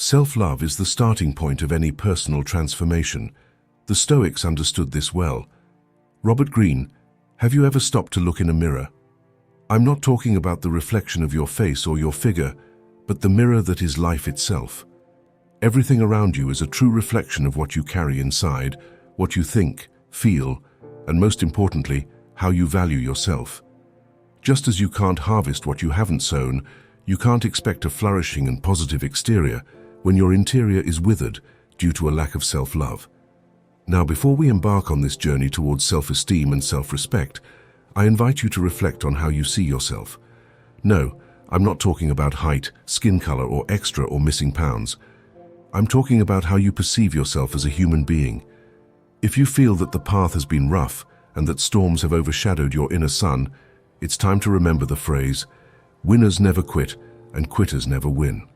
Self-love is the starting point of any personal transformation. The Stoics understood this well. Robert Greene, have you ever stopped to look in a mirror? I'm not talking about the reflection of your face or your figure, but the mirror that is life itself. Everything around you is a true reflection of what you carry inside, what you think, feel, and most importantly, how you value yourself. Just as you can't harvest what you haven't sown, you can't expect a flourishing and positive exterior when your interior is withered due to a lack of self-love. Now, before we embark on this journey towards self-esteem and self-respect, I invite you to reflect on how you see yourself. No, I'm not talking about height, skin color, or extra or missing pounds. I'm talking about how you perceive yourself as a human being. If you feel that the path has been rough and that storms have overshadowed your inner sun, it's time to remember the phrase, "Winners never quit and quitters never win."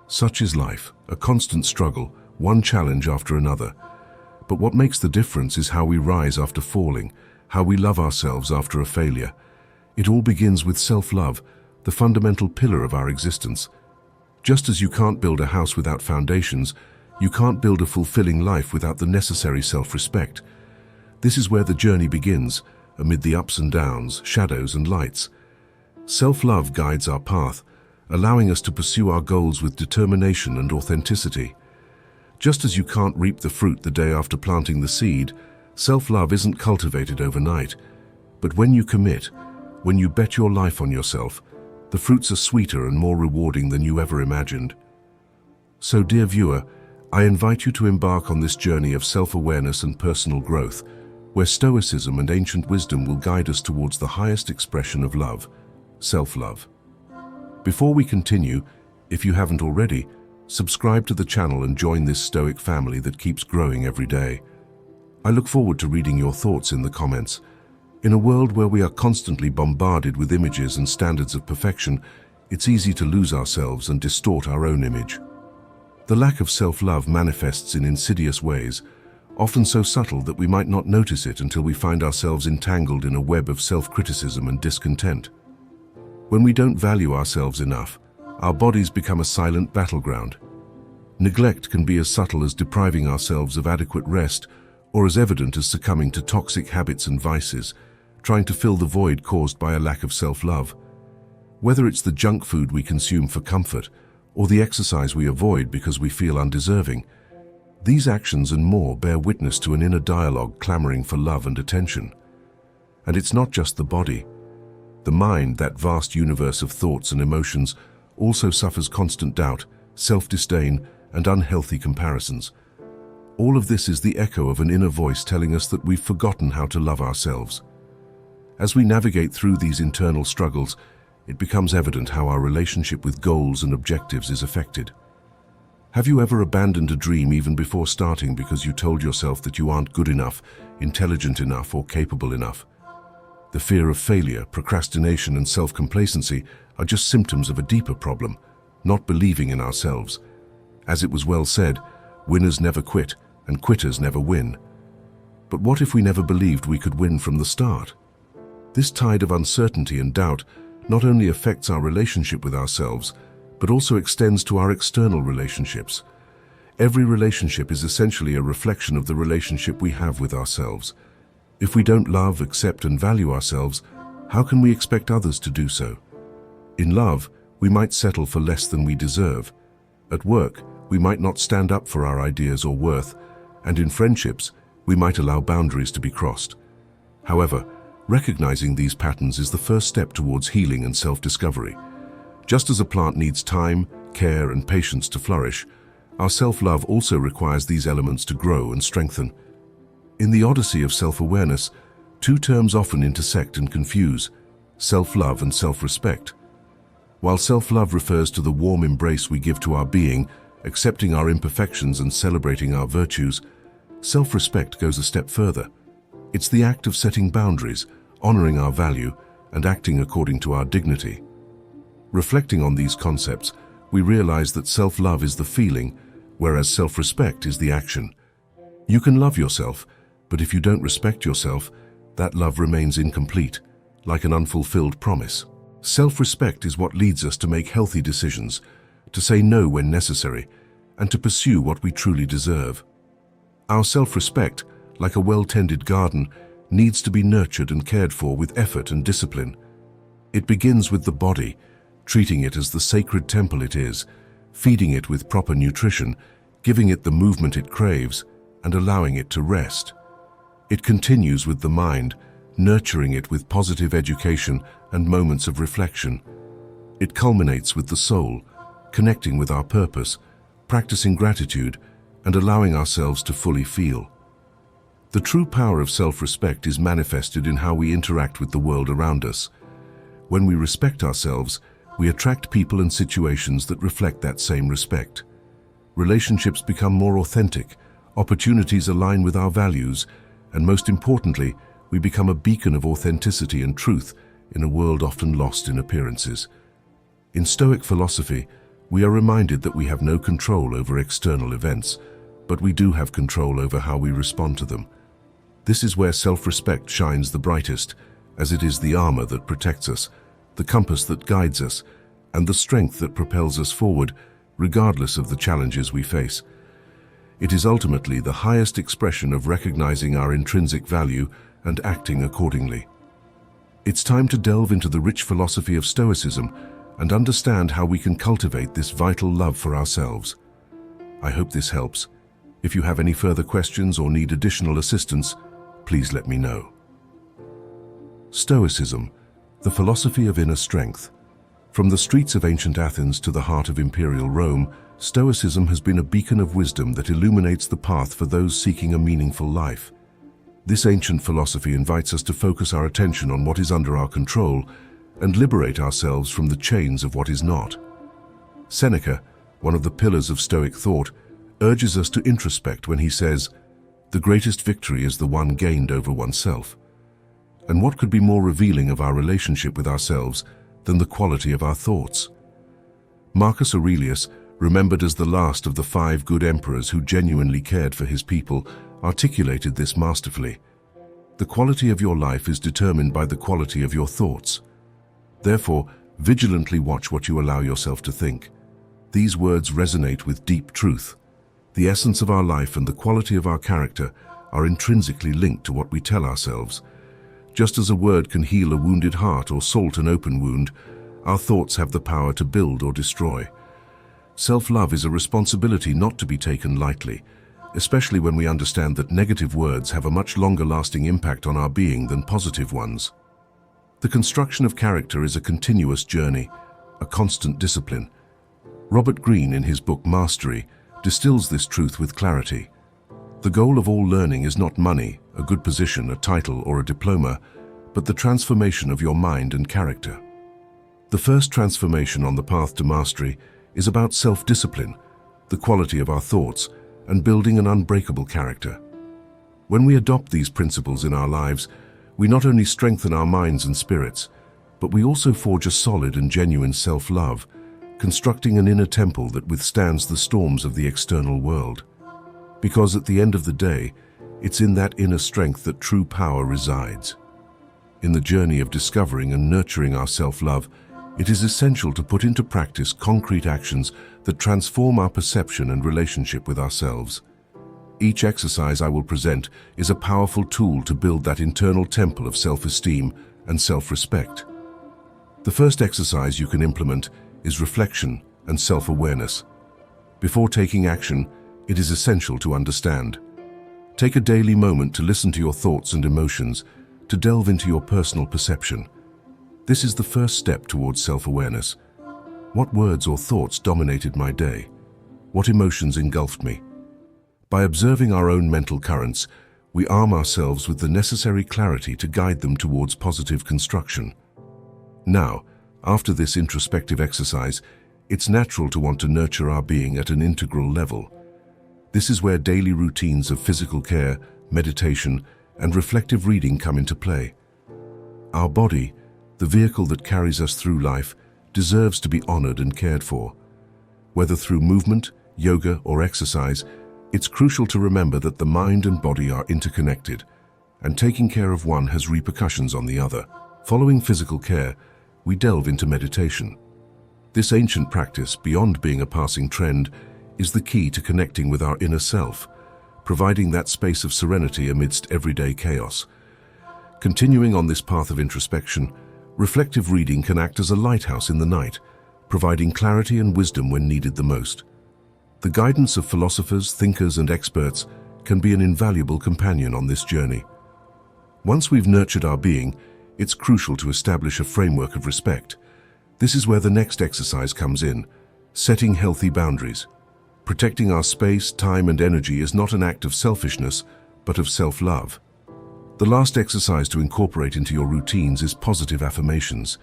Such is life, a constant struggle, one challenge after another. But what makes the difference is how we rise after falling, how we love ourselves after a failure. It all begins with self-love, the fundamental pillar of our existence. Just as you can't build a house without foundations, you can't build a fulfilling life without the necessary self-respect. This is where the journey begins, amid the ups and downs, shadows and lights. Self-love guides our path, allowing us to pursue our goals with determination and authenticity. Just as you can't reap the fruit the day after planting the seed, self-love isn't cultivated overnight. But when you commit, when you bet your life on yourself, the fruits are sweeter and more rewarding than you ever imagined. So, dear viewer, I invite you to embark on this journey of self-awareness and personal growth, where Stoicism and ancient wisdom will guide us towards the highest expression of love, self-love. Before we continue, if you haven't already, subscribe to the channel and join this Stoic family that keeps growing every day. I look forward to reading your thoughts in the comments. In a world where we are constantly bombarded with images and standards of perfection, it's easy to lose ourselves and distort our own image. The lack of self-love manifests in insidious ways, often so subtle that we might not notice it until we find ourselves entangled in a web of self-criticism and discontent. When we don't value ourselves enough, our bodies become a silent battleground. Neglect can be as subtle as depriving ourselves of adequate rest, or as evident as succumbing to toxic habits and vices, trying to fill the void caused by a lack of self-love. Whether it's the junk food we consume for comfort, or the exercise we avoid because we feel undeserving, these actions and more bear witness to an inner dialogue clamoring for love and attention. And it's not just the body. The mind, that vast universe of thoughts and emotions, also suffers constant doubt, self-disdain, and unhealthy comparisons. All of this is the echo of an inner voice telling us that we've forgotten how to love ourselves. As we navigate through these internal struggles, it becomes evident how our relationship with goals and objectives is affected. Have you ever abandoned a dream even before starting because you told yourself that you aren't good enough, intelligent enough, or capable enough? The fear of failure, procrastination, and self-complacency are just symptoms of a deeper problem, not believing in ourselves. As it was well said, winners never quit and quitters never win. But what if we never believed we could win from the start? This tide of uncertainty and doubt not only affects our relationship with ourselves, but also extends to our external relationships. Every relationship is essentially a reflection of the relationship we have with ourselves. If we don't love, accept, and value ourselves, how can we expect others to do so? In love, we might settle for less than we deserve. At work, we might not stand up for our ideas or worth, and in friendships, we might allow boundaries to be crossed. However, recognizing these patterns is the first step towards healing and self-discovery. Just as a plant needs time, care, and patience to flourish, our self-love also requires these elements to grow and strengthen. In the odyssey of self-awareness, two terms often intersect and confuse: self-love and self-respect. While self-love refers to the warm embrace we give to our being, accepting our imperfections and celebrating our virtues, self-respect goes a step further. It's the act of setting boundaries, honoring our value, and acting according to our dignity. Reflecting on these concepts, we realize that self-love is the feeling, whereas self-respect is the action. You can love yourself, but if you don't respect yourself, that love remains incomplete, like an unfulfilled promise. Self-respect is what leads us to make healthy decisions, to say no when necessary, and to pursue what we truly deserve. Our self-respect, like a well-tended garden, needs to be nurtured and cared for with effort and discipline. It begins with the body, treating it as the sacred temple it is, feeding it with proper nutrition, giving it the movement it craves, and allowing it to rest. It continues with the mind, nurturing it with positive education and moments of reflection. It culminates with the soul, connecting with our purpose, practicing gratitude, and allowing ourselves to fully feel. The true power of self-respect is manifested in how we interact with the world around us. When we respect ourselves, we attract people and situations that reflect that same respect. Relationships become more authentic, opportunities align with our values, and most importantly, we become a beacon of authenticity and truth in a world often lost in appearances. In Stoic philosophy, we are reminded that we have no control over external events, but we do have control over how we respond to them. This is where self-respect shines the brightest, as it is the armor that protects us, the compass that guides us, and the strength that propels us forward, regardless of the challenges we face. It is ultimately the highest expression of recognizing our intrinsic value and acting accordingly. It's time to delve into the rich philosophy of Stoicism and understand how we can cultivate this vital love for ourselves. I hope this helps. If you have any further questions or need additional assistance, please let me know. Stoicism, the philosophy of inner strength. From the streets of ancient Athens to the heart of imperial Rome, Stoicism has been a beacon of wisdom that illuminates the path for those seeking a meaningful life. This ancient philosophy invites us to focus our attention on what is under our control and liberate ourselves from the chains of what is not. Seneca, one of the pillars of Stoic thought, urges us to introspect when he says, "The greatest victory is the one gained over oneself." And what could be more revealing of our relationship with ourselves than the quality of our thoughts? Marcus Aurelius, remembered as the last of the 5 good emperors who genuinely cared for his people, articulated this masterfully. The quality of your life is determined by the quality of your thoughts. Therefore, vigilantly watch what you allow yourself to think. These words resonate with deep truth. The essence of our life and the quality of our character are intrinsically linked to what we tell ourselves. Just as a word can heal a wounded heart or salt an open wound, our thoughts have the power to build or destroy. Self-love is a responsibility not to be taken lightly, especially when we understand that negative words have a much longer-lasting impact on our being than positive ones. The construction of character is a continuous journey, a constant discipline. Robert Greene, in his book Mastery, distills this truth with clarity. The goal of all learning is not money, a good position, a title, or a diploma, but the transformation of your mind and character. The first transformation on the path to mastery is about self-discipline, the quality of our thoughts, and building an unbreakable character. When we adopt these principles in our lives, we not only strengthen our minds and spirits, but we also forge a solid and genuine self-love, constructing an inner temple that withstands the storms of the external world. Because at the end of the day, it's in that inner strength that true power resides. In the journey of discovering and nurturing our self-love, it is essential to put into practice concrete actions that transform our perception and relationship with ourselves. Each exercise I will present is a powerful tool to build that internal temple of self-esteem and self-respect. The first exercise you can implement is reflection and self-awareness. Before taking action, it is essential to understand. Take a daily moment to listen to your thoughts and emotions, to delve into your personal perception. This is the first step towards self-awareness. What words or thoughts dominated my day? What emotions engulfed me? By observing our own mental currents, we arm ourselves with the necessary clarity to guide them towards positive construction. Now, after this introspective exercise, it's natural to want to nurture our being at an integral level. This is where daily routines of physical care, meditation, and reflective reading come into play. Our body, the vehicle that carries us through life, deserves to be honored and cared for. Whether through movement, yoga, or exercise, it's crucial to remember that the mind and body are interconnected, and taking care of one has repercussions on the other. Following physical care, we delve into meditation. This ancient practice, beyond being a passing trend, is the key to connecting with our inner self, providing that space of serenity amidst everyday chaos. Continuing on this path of introspection, reflective reading can act as a lighthouse in the night, providing clarity and wisdom when needed the most. The guidance of philosophers, thinkers, and experts can be an invaluable companion on this journey. Once we've nurtured our being, it's crucial to establish a framework of respect. This is where the next exercise comes in, setting healthy boundaries. Protecting our space, time, and energy is not an act of selfishness, but of self-love. The last exercise to incorporate into your routines is positive affirmations.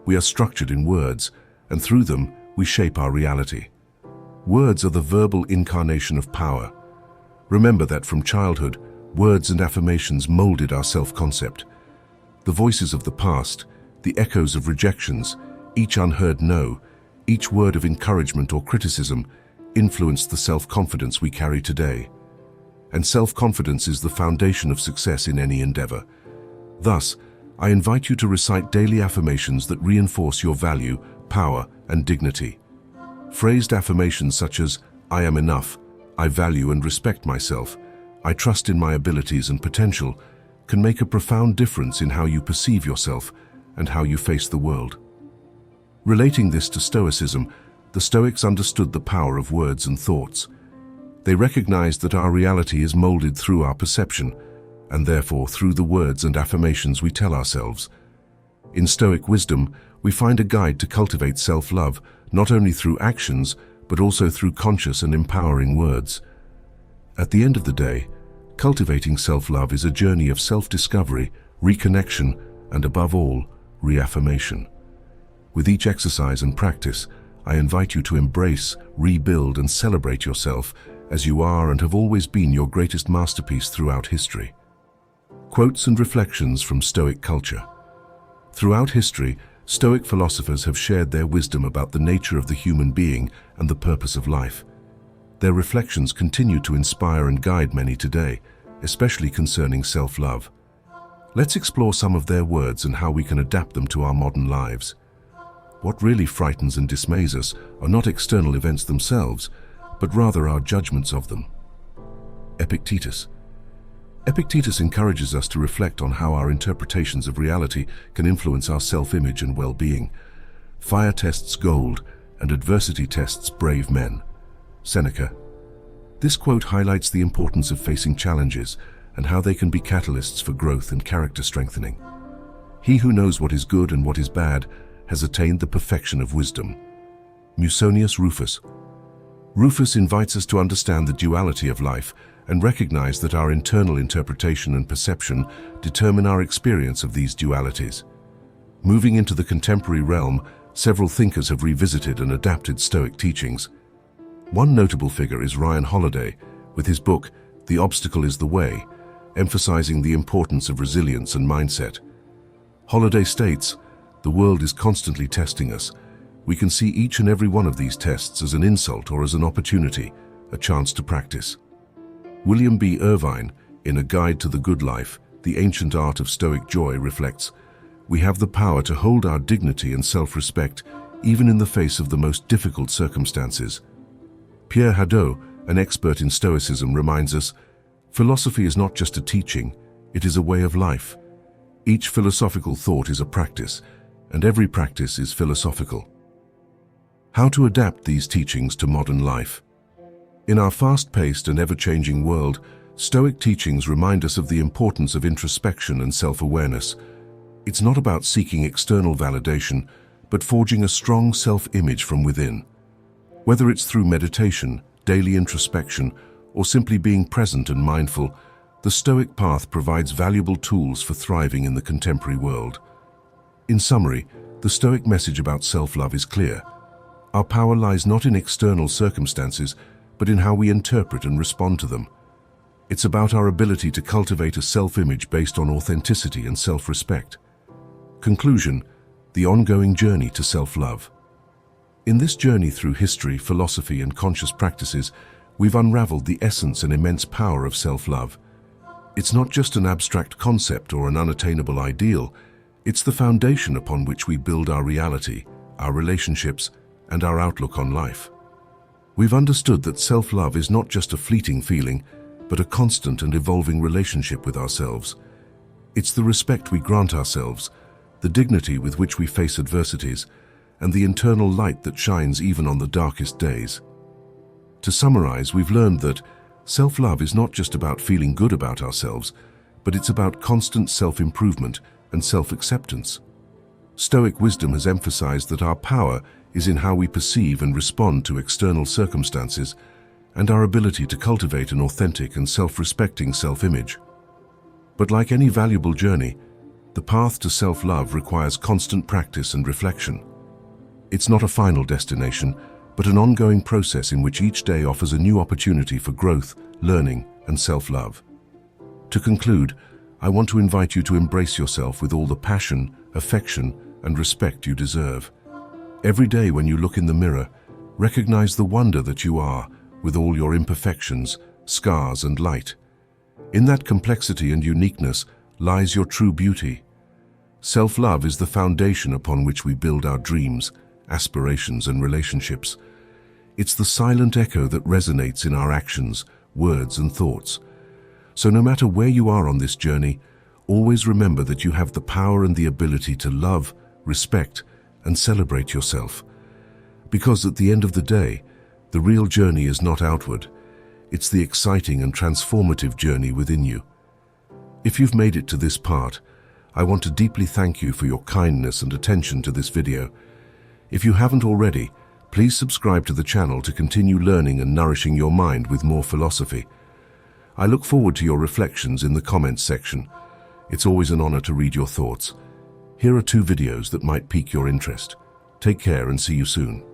We are structured in words, and through them, we shape our reality. Words are the verbal incarnation of power. Remember that from childhood, words and affirmations molded our self-concept. The voices of the past, the echoes of rejections, each unheard no, each word of encouragement or criticism influenced the self-confidence we carry today. And self-confidence is the foundation of success in any endeavor. Thus, I invite you to recite daily affirmations that reinforce your value, power, and dignity. Phrased affirmations such as, "I am enough," "I value and respect myself," "I trust in my abilities and potential," can make a profound difference in how you perceive yourself and how you face the world. Relating this to Stoicism, the Stoics understood the power of words and thoughts. They recognized that our reality is molded through our perception, and therefore through the words and affirmations we tell ourselves. In Stoic wisdom, we find a guide to cultivate self-love, not only through actions, but also through conscious and empowering words. At the end of the day, cultivating self-love is a journey of self-discovery, reconnection, and above all, reaffirmation. With each exercise and practice, I invite you to embrace, rebuild, and celebrate yourself as you are and have always been your greatest masterpiece throughout history. Quotes and reflections from Stoic culture. Throughout history, Stoic philosophers have shared their wisdom about the nature of the human being and the purpose of life. Their reflections continue to inspire and guide many today, especially concerning self-love. Let's explore some of their words and how we can adapt them to our modern lives. What really frightens and dismays us are not external events themselves, but rather our judgments of them. Epictetus. Epictetus encourages us to reflect on how our interpretations of reality can influence our self-image and well-being. Fire tests gold, and adversity tests brave men. Seneca. This quote highlights the importance of facing challenges and how they can be catalysts for growth and character strengthening. He who knows what is good and what is bad has attained the perfection of wisdom. Musonius Rufus. Rufus invites us to understand the duality of life and recognize that our internal interpretation and perception determine our experience of these dualities. Moving into the contemporary realm, several thinkers have revisited and adapted Stoic teachings. One notable figure is Ryan Holiday, with his book, The Obstacle is the Way, emphasizing the importance of resilience and mindset. Holiday states, "The world is constantly testing us. We can see each and every one of these tests as an insult or as an opportunity, a chance to practice." William B. Irvine, in A Guide to the Good Life, The Ancient Art of Stoic Joy, reflects, "We have the power to hold our dignity and self-respect even in the face of the most difficult circumstances." Pierre Hadot, an expert in Stoicism, reminds us, "Philosophy is not just a teaching, it is a way of life. Each philosophical thought is a practice, and every practice is philosophical." How to adapt these teachings to modern life? In our fast-paced and ever-changing world, Stoic teachings remind us of the importance of introspection and self-awareness. It's not about seeking external validation, but forging a strong self-image from within. Whether it's through meditation, daily introspection, or simply being present and mindful, the Stoic path provides valuable tools for thriving in the contemporary world. In summary, the Stoic message about self-love is clear. Our power lies not in external circumstances, but in how we interpret and respond to them. It's about our ability to cultivate a self-image based on authenticity and self-respect. Conclusion: the ongoing journey to self-love. In this journey through history, philosophy, and conscious practices, we've unraveled the essence and immense power of self-love. It's not just an abstract concept or an unattainable ideal, it's the foundation upon which we build our reality, our relationships, and our outlook on life. We've understood that self-love is not just a fleeting feeling, but a constant and evolving relationship with ourselves. It's the respect we grant ourselves, the dignity with which we face adversities, and the internal light that shines even on the darkest days. To summarize, we've learned that self-love is not just about feeling good about ourselves, but it's about constant self-improvement and self-acceptance. Stoic wisdom has emphasized that our power is in how we perceive and respond to external circumstances, and our ability to cultivate an authentic and self-respecting self-image. But like any valuable journey, the path to self-love requires constant practice and reflection. It's not a final destination, but an ongoing process in which each day offers a new opportunity for growth, learning, and self-love. To conclude, I want to invite you to embrace yourself with all the passion, affection, and respect you deserve. Every day when you look in the mirror, recognize the wonder that you are, with all your imperfections, scars, and light. In that complexity and uniqueness lies your true beauty. Self-love is the foundation upon which we build our dreams, aspirations, and relationships. It's the silent echo that resonates in our actions, words, and thoughts. So no matter where you are on this journey, always remember that you have the power and the ability to love, respect, and celebrate yourself. Because at the end of the day, the real journey is not outward. It's the exciting and transformative journey within you. If you've made it to this part, I want to deeply thank you for your kindness and attention to this video. If you haven't already, please subscribe to the channel to continue learning and nourishing your mind with more philosophy. I look forward to your reflections in the comments section. It's always an honor to read your thoughts. Here are 2 videos that might pique your interest. Take care and see you soon.